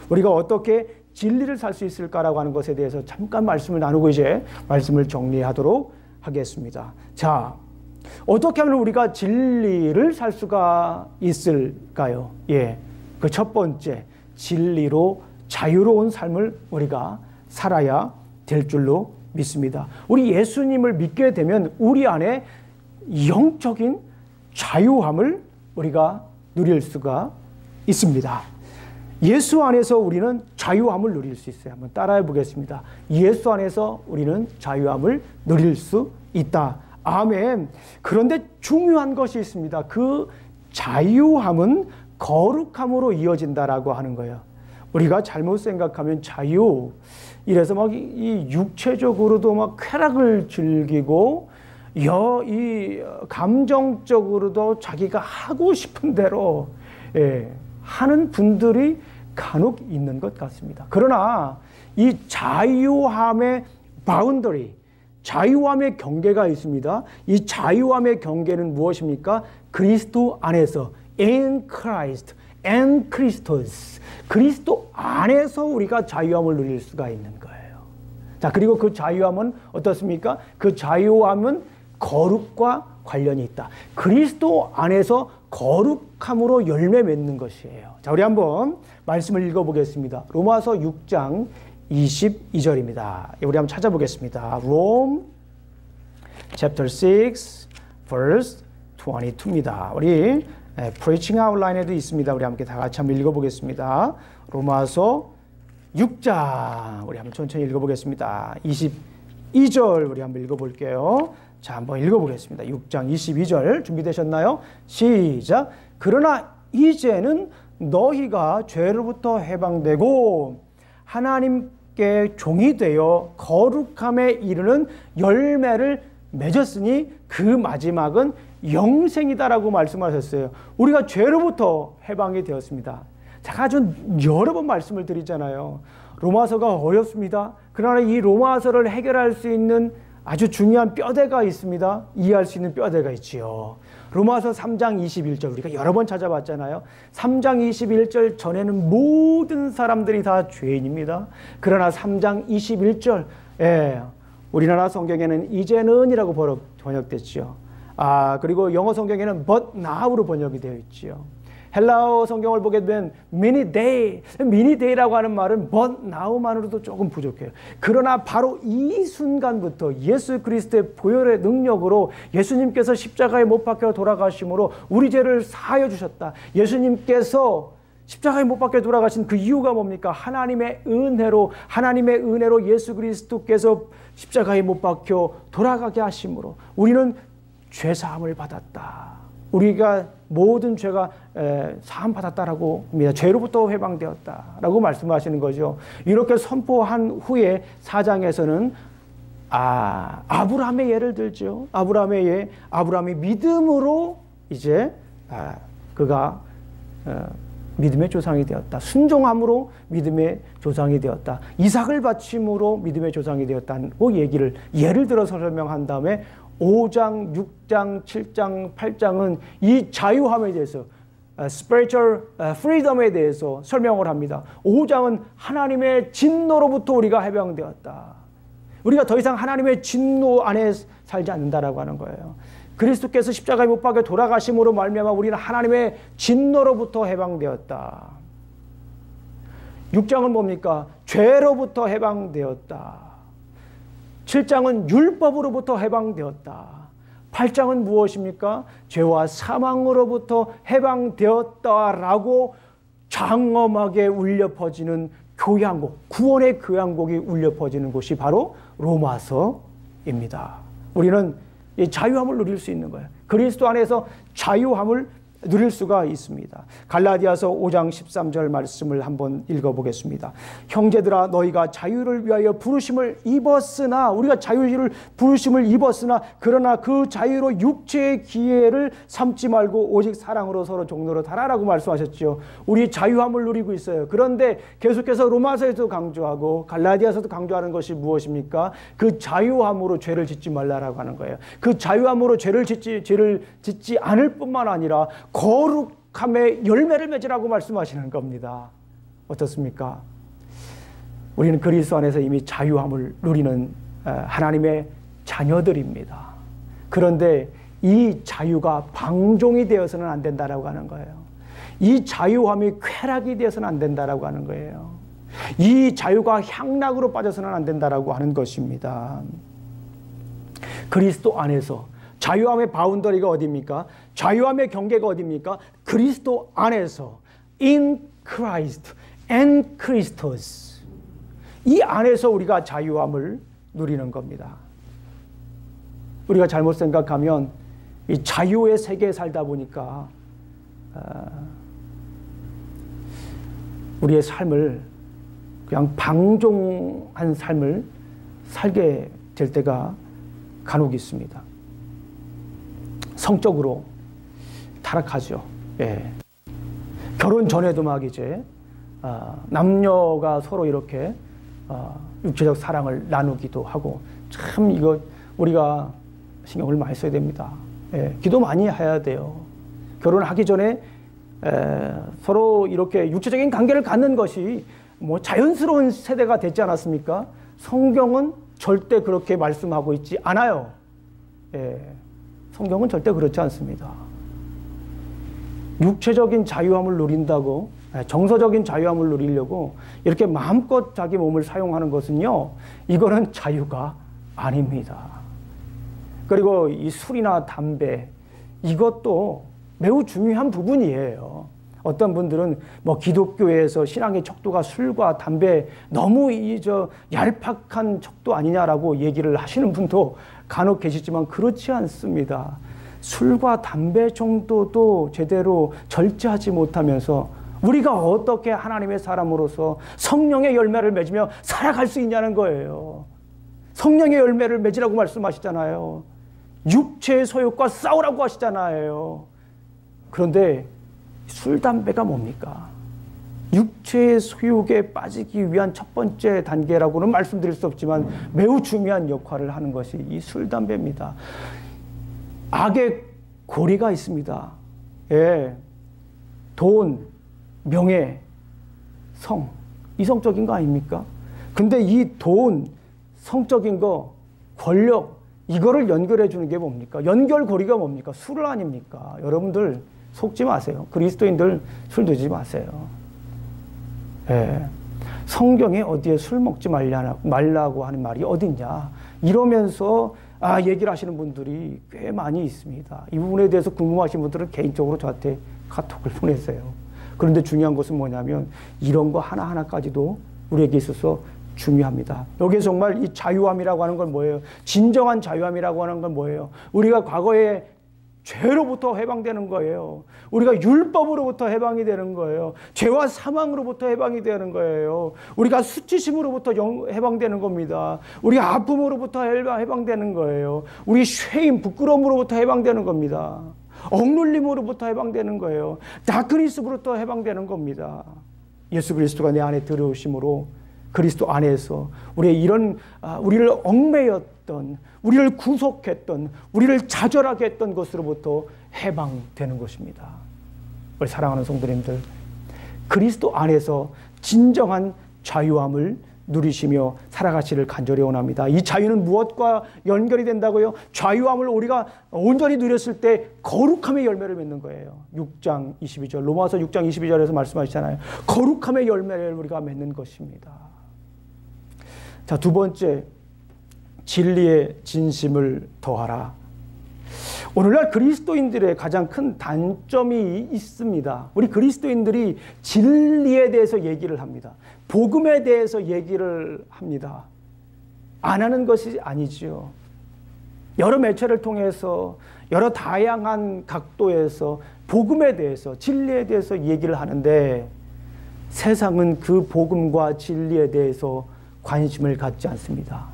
우리가 어떻게 진리를 살 수 있을까라고 하는 것에 대해서 잠깐 말씀을 나누고 이제 말씀을 정리하도록 하겠습니다. 자, 어떻게 하면 우리가 진리를 살 수가 있을까요? 그 첫 번째, 진리로 자유로운 삶을 우리가 살아야 될 줄로 믿습니다. 우리 예수님을 믿게 되면 우리 안에 영적인 자유함을 우리가 누릴 수가 있습니다. 예수 안에서 우리는 자유함을 누릴 수 있어요. 한번 따라해 보겠습니다. 예수 안에서 우리는 자유함을 누릴 수 있다. 아멘. 그런데 중요한 것이 있습니다. 그 자유함은 거룩함으로 이어진다라고 하는 거예요. 우리가 잘못 생각하면 자유, 이래서 막 이 육체적으로도 막 쾌락을 즐기고 이 감정적으로도 자기가 하고 싶은 대로 하는 분들이 간혹 있는 것 같습니다. 그러나 이 자유함의 바운더리, 자유함의 경계가 있습니다. 이 자유함의 경계는 무엇입니까? 그리스도 안에서 in Christ and Christos, 그리스도 안에서 우리가 자유함을 누릴 수가 있는 거예요. 자, 그리고 그 자유함은 어떻습니까? 그 자유함은 거룩과 관련이 있다. 그리스도 안에서 거룩함으로 열매 맺는 것이에요. 자, 우리 한번 말씀을 읽어보겠습니다. 로마서 6장 22절입니다. 우리 한번 찾아보겠습니다. Rome chapter 6 verse 22입니다. 우리 preaching outline에도 있습니다. 우리 함께 다 같이 한번 읽어보겠습니다. 로마서 6장 우리 한번 천천히 읽어보겠습니다. 22절 우리 한번 읽어볼게요. 자, 한번 읽어보겠습니다. 6장 22절 준비되셨나요? 시작. 그러나 이제는 너희가 죄로부터 해방되고 하나님께 종이 되어 거룩함에 이르는 열매를 맺었으니 그 마지막은 영생이다라고 말씀하셨어요. 우리가 죄로부터 해방이 되었습니다. 제가 아주 여러 번 말씀을 드리잖아요. 로마서가 어렵습니다. 그러나 이 로마서를 해결할 수 있는 아주 중요한 뼈대가 있습니다. 이해할 수 있는 뼈대가 있지요. 로마서 3장 21절 우리가 여러 번 찾아봤잖아요. 3장 21절 전에는 모든 사람들이 다 죄인입니다. 그러나 3장 21절 우리나라 성경에는 이제는이라고 번역됐죠. 그리고 영어 성경에는 but now로 번역이 되어 있지요. 헬라어 성경을 보게 되면 many day라고 하는 말은 but now만으로도 조금 부족해요. 그러나 바로 이 순간부터 예수 그리스도의 보혈의 능력으로 예수님께서 십자가에 못 박혀 돌아가심으로 우리 죄를 사하여 주셨다. 예수님께서 십자가에 못 박혀 돌아가신 그 이유가 뭡니까? 하나님의 은혜로 예수 그리스도께서 십자가에 못 박혀 돌아가게 하심으로 우리는 죄사함을 받았다. 우리가 모든 죄가 사함 받았다라고 합니다. 죄로부터 해방되었다라고 말씀하시는 거죠. 이렇게 선포한 후에 4장에서는 아브라함의 예를 들죠. 아브라함이 믿음으로 이제 그가 믿음의 조상이 되었다. 순종함으로 믿음의 조상이 되었다. 이삭을 바침으로 믿음의 조상이 되었다고 예를 들어서 설명한 다음에 5장, 6장, 7장, 8장은 이 자유함에 대해서 spiritual freedom에 대해서 설명을 합니다. 5장은 하나님의 진노로부터 우리가 해방되었다. 우리가 더 이상 하나님의 진노 안에 살지 않는다라고 하는 거예요. 그리스도께서 십자가에 못 박혀 돌아가심으로 말미암아 우리는 하나님의 진노로부터 해방되었다. 6장은 뭡니까? 죄로부터 해방되었다. 7장은 율법으로부터 해방되었다. 8장은 무엇입니까? 죄와 사망으로부터 해방되었다라고 장엄하게 울려 퍼지는 교향곡, 구원의 교향곡이 울려 퍼지는 곳이 바로 로마서입니다. 우리는 이 자유함을 누릴 수 있는 거예요. 그리스도 안에서 자유함을 누릴 수가 있습니다. 갈라디아서 5장 13절 말씀을 한번 읽어보겠습니다. 형제들아 너희가 자유를 위하여 부르심을 입었으나 우리가 자유를 부르심을 입었으나 그러나 그 자유로 육체의 기회를 삼지 말고 오직 사랑으로 서로 종로로 달아라고 말씀하셨죠. 우리 자유함을 누리고 있어요. 그런데 계속해서 로마서에도 강조하고 갈라디아서도 강조하는 것이 무엇입니까? 그 자유함으로 죄를 짓지 말라라고 하는 거예요. 그 자유함으로 죄를 짓지 않을 뿐만 아니라 거룩함의 열매를 맺으라고 말씀하시는 겁니다. 어떻습니까? 우리는 그리스도 안에서 이미 자유함을 누리는 하나님의 자녀들입니다. 그런데 이 자유가 방종이 되어서는 안 된다라고 하는 거예요. 이 자유함이 쾌락이 되어서는 안 된다라고 하는 거예요. 이 자유가 향락으로 빠져서는 안 된다라고 하는 것입니다. 그리스도 안에서 자유함의 바운더리가 어디입니까? 자유함의 경계가 어디입니까? 그리스도 안에서 in Christ and Christos 이 안에서 우리가 자유함을 누리는 겁니다. 우리가 잘못 생각하면 이 자유의 세계에 살다 보니까 우리의 삶을 그냥 방종한 삶을 살게 될 때가 간혹 있습니다. 성적으로 타락하죠. 예. 결혼 전에도 막 이제 남녀가 서로 이렇게 육체적 사랑을 나누기도 하고 참 이거 우리가 신경을 많이 써야 됩니다. 예. 기도 많이 해야 돼요. 결혼하기 전에 서로 이렇게 육체적인 관계를 갖는 것이 뭐 자연스러운 세대가 됐지 않았습니까? 성경은 절대 그렇게 말씀하고 있지 않아요. 예. 성경은 절대 그렇지 않습니다. 육체적인 자유함을 누린다고 정서적인 자유함을 누리려고 이렇게 마음껏 자기 몸을 사용하는 것은요, 이거는 자유가 아닙니다. 그리고 이 술이나 담배 이것도 매우 중요한 부분이에요. 어떤 분들은 뭐 기독교에서 신앙의 척도가 술과 담배 너무 얄팍한 척도 아니냐라고 얘기를 하시는 분도 간혹 계시지만 그렇지 않습니다. 술과 담배 정도도 제대로 절제하지 못하면서 우리가 어떻게 하나님의 사람으로서 성령의 열매를 맺으며 살아갈 수 있냐는 거예요. 성령의 열매를 맺으라고 말씀하시잖아요. 육체의 소욕과 싸우라고 하시잖아요. 그런데 술, 담배가 뭡니까? 육체의 소욕에 빠지기 위한 첫 번째 단계라고는 말씀드릴 수 없지만 매우 중요한 역할을 하는 것이 이 술, 담배입니다. 악의 고리가 있습니다. 예. 돈, 명예, 성, 이성적인 거 아닙니까? 근데 이 돈, 성적인 거, 권력, 이거를 연결해 주는 게 뭡니까? 연결고리가 뭡니까? 술 아닙니까? 여러분들 속지 마세요. 그리스도인들 술 드지 마세요. 예. 성경에 어디에 술 먹지 말라고 하는 말이 어딨냐? 이러면서 얘기를 하시는 분들이 꽤 많이 있습니다. 이 부분에 대해서 궁금하신 분들은 개인적으로 저한테 카톡을 보내세요. 그런데 중요한 것은 뭐냐면 이런 거 하나하나까지도 우리에게 있어서 중요합니다. 여기에 정말 이 자유함이라고 하는 건 뭐예요? 진정한 자유함이라고 하는 건 뭐예요? 우리가 과거에 죄로부터 해방되는 거예요. 우리가 율법으로부터 해방이 되는 거예요. 죄와 사망으로부터 해방이 되는 거예요. 우리가 수치심으로부터 해방되는 겁니다. 우리가 아픔으로부터 해방되는 거예요. 우리 쉐임, 부끄러움으로부터 해방되는 겁니다. 억눌림으로부터 해방되는 거예요. 다크니스로부터 해방되는 겁니다. 예수 그리스도가 내 안에 들어오심으로 그리스도 안에서 우리의 이런 우리를 얽매였던, 우리를 구속했던, 우리를 좌절하게 했던 것으로부터 해방되는 것입니다. 우리 사랑하는 성도님들, 그리스도 안에서 진정한 자유함을 누리시며 살아가시를 간절히 원합니다. 이 자유는 무엇과 연결이 된다고요? 자유함을 우리가 온전히 누렸을 때 거룩함의 열매를 맺는 거예요. 6장 22절, 로마서 6장 22절에서 말씀하시잖아요. 거룩함의 열매를 우리가 맺는 것입니다. 자, 두 번째, 진리의 진심을 더하라. 오늘날 그리스도인들의 가장 큰 단점이 있습니다. 우리 그리스도인들이 진리에 대해서 얘기를 합니다. 복음에 대해서 얘기를 합니다. 안 하는 것이 아니지요. 여러 매체를 통해서 여러 다양한 각도에서 복음에 대해서, 진리에 대해서 얘기를 하는데 세상은 그 복음과 진리에 대해서 관심을 갖지 않습니다.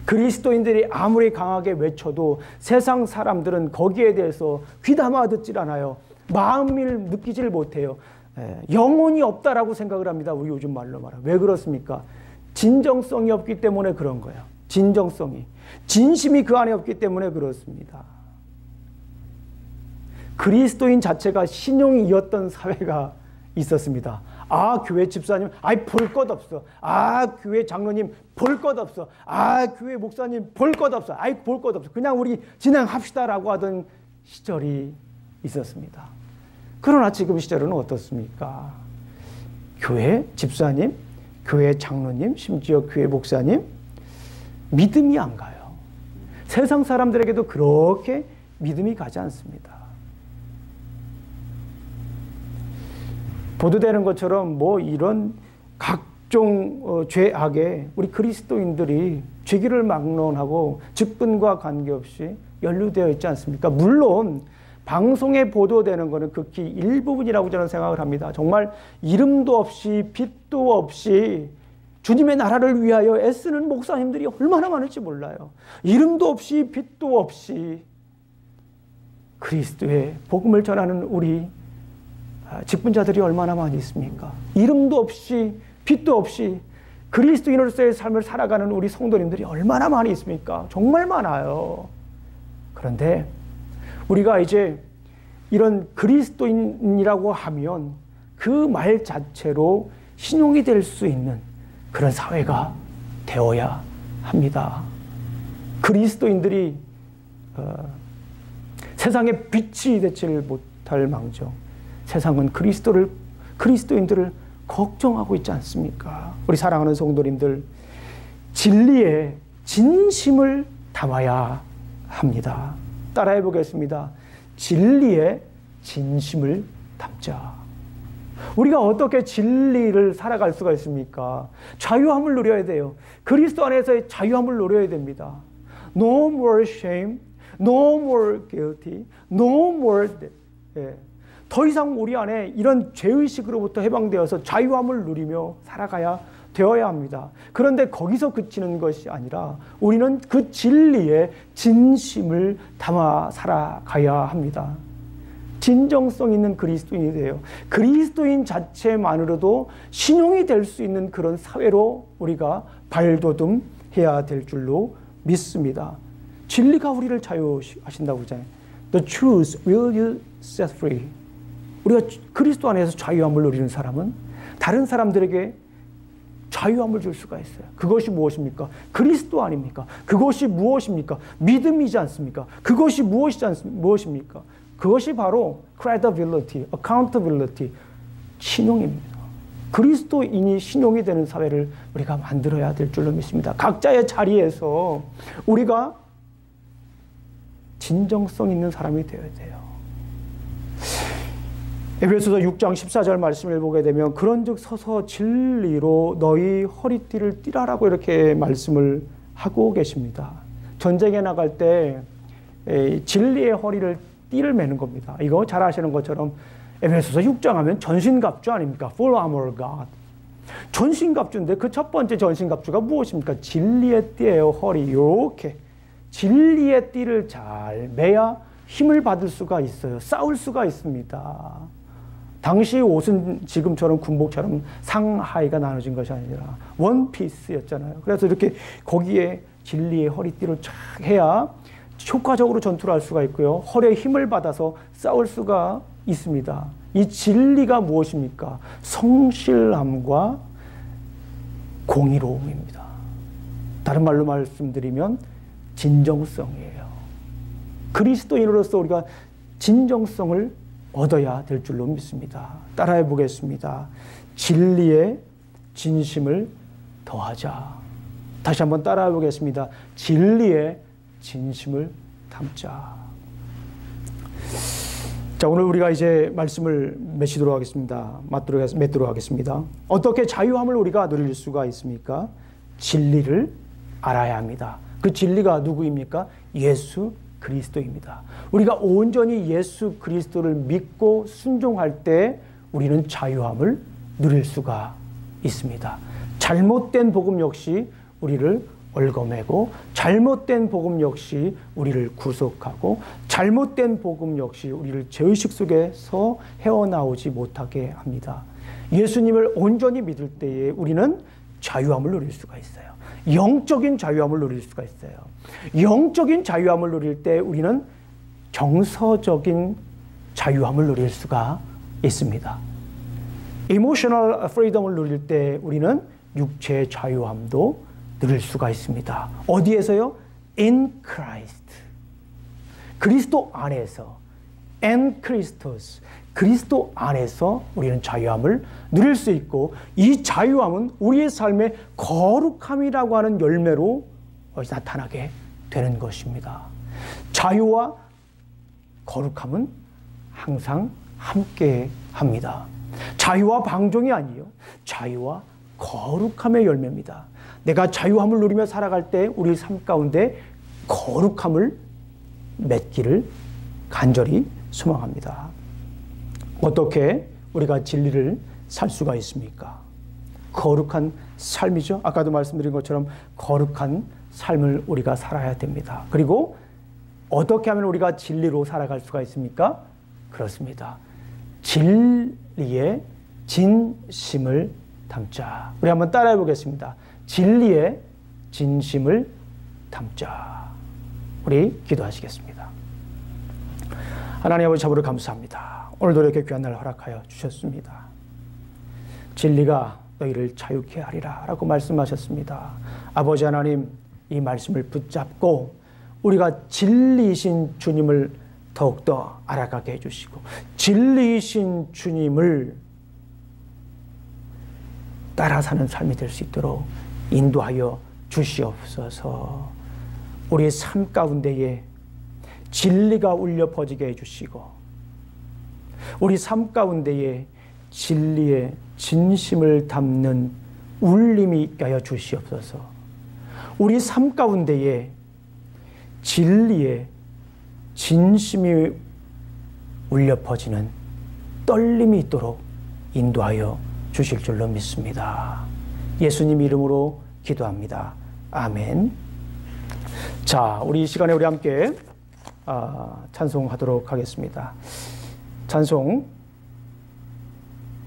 그리스도인들이 아무리 강하게 외쳐도 세상 사람들은 거기에 대해서 귀담아 듣질 않아요. 마음을 느끼질 못해요. 영혼이 없다라고 생각을 합니다. 우리 요즘 말로 말하면. 왜 그렇습니까? 진정성이 없기 때문에 그런 거예요. 진정성이. 진심이 그 안에 없기 때문에 그렇습니다. 그리스도인 자체가 신용이었던 사회가 있었습니다. 아, 교회 집사님, 아이, 볼 것 없어. 아, 교회 장로님, 볼 것 없어. 아, 교회 목사님, 볼 것 없어. 아이, 볼 것 없어. 그냥 우리 진행합시다라고 하던 시절이 있었습니다. 그러나 지금 시절은 어떻습니까? 교회 집사님, 교회 장로님, 심지어 교회 목사님, 믿음이 안 가요. 세상 사람들에게도 그렇게 믿음이 가지 않습니다. 보도되는 것처럼 뭐 이런 각종 죄악에 우리 그리스도인들이 죄기를 막론하고 직분과 관계없이 연루되어 있지 않습니까? 물론 방송에 보도되는 것은 극히 일부분이라고 저는 생각을 합니다. 정말 이름도 없이 빛도 없이 주님의 나라를 위하여 애쓰는 목사님들이 얼마나 많을지 몰라요. 이름도 없이 빛도 없이 그리스도의 복음을 전하는 우리 직분자들이 얼마나 많이 있습니까? 이름도 없이 빛도 없이 그리스도인으로서의 삶을 살아가는 우리 성도님들이 얼마나 많이 있습니까? 정말 많아요. 그런데 우리가 이제 이런 그리스도인이라고 하면 그 말 자체로 신용이 될 수 있는 그런 사회가 되어야 합니다. 그리스도인들이 세상의 빛이 되지를 못할 망정 세상은 그리스도인들을 걱정하고 있지 않습니까? 우리 사랑하는 성도님들, 진리에 진심을 담아야 합니다. 따라해 보겠습니다. 진리에 진심을 담자. 우리가 어떻게 진리를 살아갈 수가 있습니까? 자유함을 누려야 돼요. 그리스도 안에서의 자유함을 누려야 됩니다. No more shame, no more guilty, no more death. 더 이상 우리 안에 이런 죄의식으로부터 해방되어서 자유함을 누리며 살아가야 되어야 합니다. 그런데 거기서 그치는 것이 아니라 우리는 그 진리에 진심을 담아 살아가야 합니다. 진정성 있는 그리스도인이 돼요. 그리스도인 자체만으로도 신용이 될 수 있는 그런 사회로 우리가 발돋움해야 될 줄로 믿습니다. 진리가 우리를 자유하신다고 하잖아요. The truth will you set free. 우리가 그리스도 안에서 자유함을 누리는 사람은 다른 사람들에게 자유함을 줄 수가 있어요. 그것이 무엇입니까? 그리스도 아닙니까? 그것이 무엇입니까? 믿음이지 않습니까? 그것이 무엇입니까? 그것이 바로 credibility, accountability, 신용입니다. 그리스도인이 신용이 되는 사회를 우리가 만들어야 될 줄로 믿습니다. 각자의 자리에서 우리가 진정성 있는 사람이 되어야 돼요. 에베소서 6장 14절 말씀을 보게 되면 그런즉 서서 진리로 너희 허리띠를 띠라라고 이렇게 말씀을 하고 계십니다. 전쟁에 나갈 때 진리의 허리를 띠를 매는 겁니다. 이거 잘 아시는 것처럼 에베소서 6장 하면 전신갑주 아닙니까? Full armor of God. 전신갑주인데 그 첫 번째 전신갑주가 무엇입니까? 진리의 띠예요. 허리 이렇게 진리의 띠를 잘 매야 힘을 받을 수가 있어요. 싸울 수가 있습니다. 당시 옷은 지금처럼 군복처럼 상하이가 나눠진 것이 아니라 원피스였잖아요. 그래서 이렇게 거기에 진리의 허리띠를 쫙 해야 효과적으로 전투를 할 수가 있고요. 허리에 힘을 받아서 싸울 수가 있습니다. 이 진리가 무엇입니까? 성실함과 공의로움입니다. 다른 말로 말씀드리면 진정성이에요. 그리스도인으로서 우리가 진정성을 얻어야 될 줄로 믿습니다. 따라해 보겠습니다. 진리에 진심을 더하자. 다시 한번 따라해 보겠습니다. 진리에 진심을 담자. 자, 오늘 우리가 이제 말씀을 맺도록 하겠습니다. 맺도록 하겠습니다. 어떻게 자유함을 우리가 누릴 수가 있습니까? 진리를 알아야 합니다. 그 진리가 누구입니까? 예수 그리스도입니다. 우리가 온전히 예수 그리스도를 믿고 순종할 때 우리는 자유함을 누릴 수가 있습니다. 잘못된 복음 역시 우리를 얽어매고, 잘못된 복음 역시 우리를 구속하고, 잘못된 복음 역시 우리를 죄의식 속에서 헤어나오지 못하게 합니다. 예수님을 온전히 믿을 때에 우리는 자유함을 누릴 수가 있어요. 영적인 자유함을 누릴 수가 있어요. 영적인 자유함을 누릴 때 우리는 정서적인 자유함을 누릴 수가 있습니다. Emotional freedom을 누릴 때 우리는 육체의 자유함도 누릴 수가 있습니다. 어디에서요? In Christ. 그리스도 안에서. In Christus. 그리스도 안에서 우리는 자유함을 누릴 수 있고, 이 자유함은 우리의 삶의 거룩함이라고 하는 열매로 나타나게 되는 것입니다. 자유와 거룩함은 항상 함께 합니다. 자유와 방종이 아니에요. 자유와 거룩함의 열매입니다. 내가 자유함을 누리며 살아갈 때 우리 삶 가운데 거룩함을 맺기를 간절히 소망합니다. 어떻게 우리가 진리를 살 수가 있습니까? 거룩한 삶이죠. 아까도 말씀드린 것처럼 거룩한 삶을 우리가 살아야 됩니다. 그리고 어떻게 하면 우리가 진리로 살아갈 수가 있습니까? 그렇습니다. 진리의 진심을 담자. 우리 한번 따라해 보겠습니다. 진리의 진심을 담자. 우리 기도하시겠습니다. 하나님 아버지, 참으로 감사합니다. 오늘도 이렇게 귀한 날 허락하여 주셨습니다. 진리가 너희를 자유케 하리라 라고 말씀하셨습니다. 아버지 하나님, 이 말씀을 붙잡고 우리가 진리이신 주님을 더욱더 알아가게 해주시고, 진리이신 주님을 따라 사는 삶이 될 수 있도록 인도하여 주시옵소서. 우리의 삶 가운데에 진리가 울려 퍼지게 해주시고, 우리 삶 가운데에 진리의 진심을 담는 울림이 있게 하여 주시옵소서. 우리 삶 가운데에 진리의 진심이 울려 퍼지는 떨림이 있도록 인도하여 주실 줄로 믿습니다. 예수님 이름으로 기도합니다. 아멘. 자, 우리 이 시간에 우리 함께 찬송하도록 하겠습니다. 찬송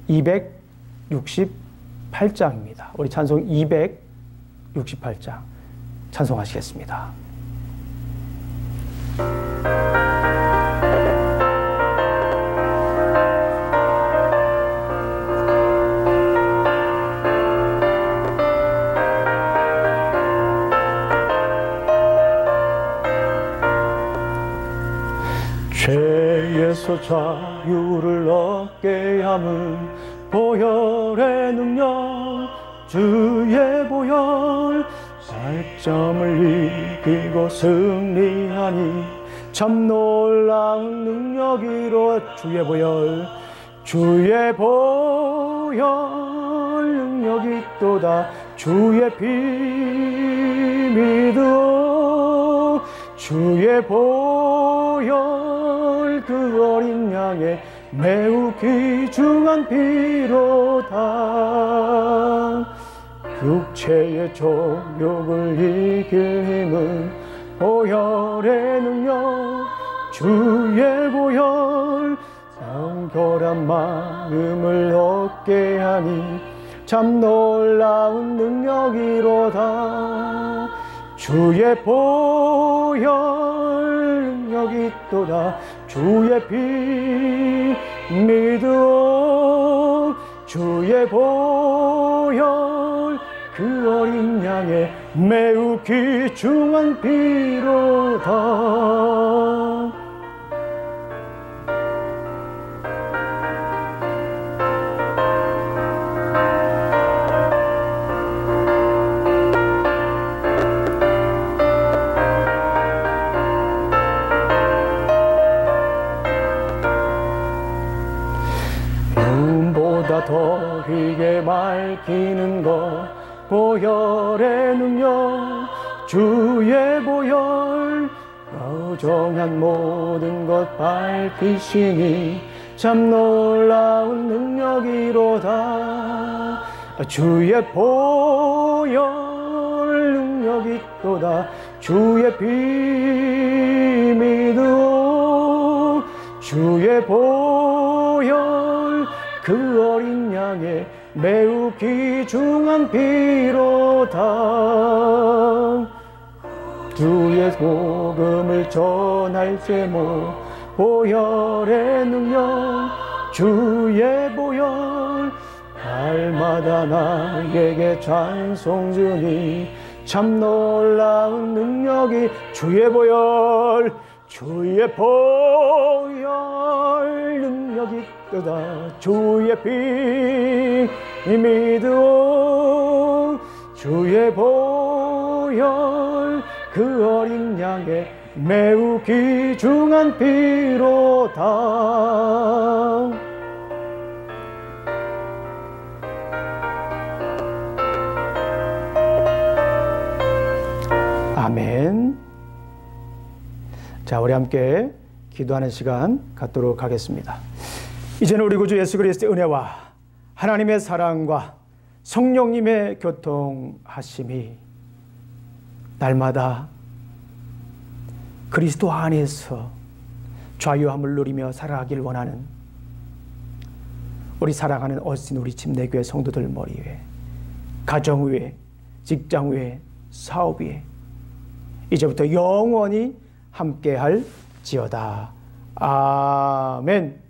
268장입니다. 우리 찬송 268장 찬송하시겠습니다. 죄에서 자유를 얻게 함은 보혈의 능력, 주의 보혈, 살점을 이기고 승리하니 참 놀라운 능력이로 주의 보혈, 주의 보혈 능력이 있도다. 주의 피 믿어. 주의 보혈 그 어린 양의 매우 귀중한 피로다. 육체의 정욕을 이길 힘은 보혈의 능력. 주의 보혈 상결한 마음을 얻게 하니 참 놀라운 능력이로다. 주의 보혈 능력이 있도다. 주의 피 믿어. 주의 보혈 그 어린 양의 매우 귀중한 피로다. 더 희게 밝히는 것 보혈의 능력. 주의 보혈 여정한 모든 것 밝히시니 참 놀라운 능력이로다. 주의 보혈 능력이 있도다. 주의 피 믿어. 주의 보혈 그 어린 양의 매우 귀중한 피로다. 주의 복음을 전할 제목 보혈의 능력. 주의 보혈 날마다 나에게 찬송 주니 참 놀라운 능력이. 주의 보혈 주의 보혈 능력이 있도다. 주의 피 믿어. 주의 보혈 그 어린 양의 매우 귀중한 피로다. 아멘. 자, 우리 함께 기도하는 시간 갖도록 하겠습니다. 이제는 우리 구주 예수 그리스도의 은혜와 하나님의 사랑과 성령님의 교통하심이 날마다 그리스도 안에서 자유함을 누리며 살아가길 원하는 우리 사랑하는 어신 우리 침례교회 성도들 머리 위에, 가정 위에, 직장 위에, 사업 위에 이제부터 영원히 함께할지어다. 아멘.